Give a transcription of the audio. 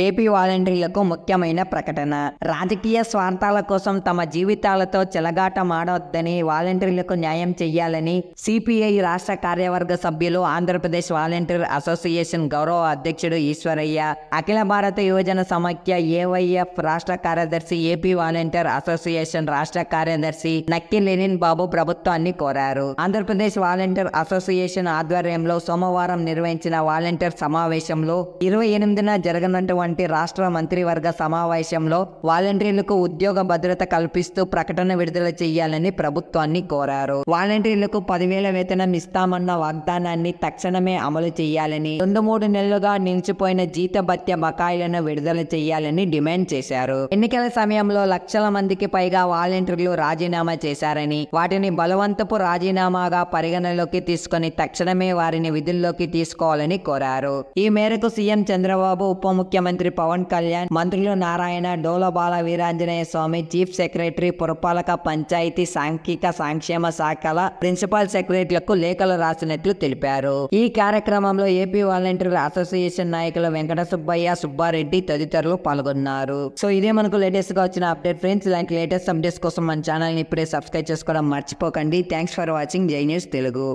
AP వాలంటీర్లకు ముఖ్యమైన ప్రకటన. రాజకీయ స్వార్థాల కోసం తమ జీవితాలతో చెలగాటమాడొద్దని, వాలంటీర్లకు న్యాయం చెయ్యాలని సిపిఐ రాష్ట్ర కార్యవర్గ సభ్యులు, ఆంధ్రప్రదేశ్ వాలంటీర్ అసోసియేషన్ గౌరవ అధ్యక్షుడు ఈశ్వరయ్య, అఖిల భారత యువజన సమాఖ్య ఏవైఎఫ్ రాష్ట్ర కార్యదర్శి, ఏపీ వాలంటీర్ అసోసియేషన్ రాష్ట్ర కార్యదర్శి నక్కి లెనిన్ బాబు ప్రభుత్వాన్ని కోరారు. ఆంధ్రప్రదేశ్ వాలంటీర్ అసోసియేషన్ ఆధ్వర్యంలో సోమవారం నిర్వహించిన వాలంటీర్ సమావేశంలో 28న జరగనున్నటువంటి రాష్ట్ర మంత్రివర్గ సమావేశంలో వాలంటీర్లకు ఉద్యోగ భద్రత కల్పిస్తూ ప్రకటన విడుదల చేయాలని ప్రభుత్వాన్ని కోరారు. వాలంటీర్లకు 10,000 వేతనం ఇస్తామన్న వాగ్దానాన్ని తక్షణమే అమలు చేయాలని, 2-3 నెలలుగా నిలిచిపోయిన జీతభత్య బకాయిలను విడుదల చేయాలని డిమాండ్ చేశారు. ఎన్నికల సమయంలో లక్షల మందికి పైగా వాలంటీర్లు రాజీనామా చేశారని, వాటిని బలవంతపు రాజీనామాగా పరిగణలోకి తీసుకుని తక్షణమే వారిని విధుల్లోకి తీసుకోవాలని కోరారు. ఈ మేరకు సీఎం చంద్రబాబు, ఉప ముఖ్యమంత్రి పవన్ కళ్యాణ్, మంత్రులు నారాయణ, డోలబాల వీరాంజనేయ స్వామి, చీఫ్ సెక్రటరీ, పురపాలక, పంచాయతీ, సాంఘిక సంక్షేమ శాఖల ప్రిన్సిపల్ సెక్రటరీలకు లేఖలు రాసినట్లు తెలిపారు. ఈ కార్యక్రమంలో ఏపీ వాలంటీర్ అసోసియేషన్ నాయకులు వెంకట సుబ్బయ్య, సుబ్బారెడ్డి తదితరులు పాల్గొన్నారు. సో ఇదే మనకు లేటెస్ట్ గా వచ్చిన అప్డేట్ ఫ్రెండ్స్. ఇలాంటి లేటెస్ట్ అప్డేట్స్ కోసం మన ఛానల్ ని ఇప్పుడే సబ్స్క్రైబ్ చేసుకోవడం మర్చిపోకండి. థ్యాంక్స్ ఫర్ వాచింగ్ జై న్యూస్ తెలుగు.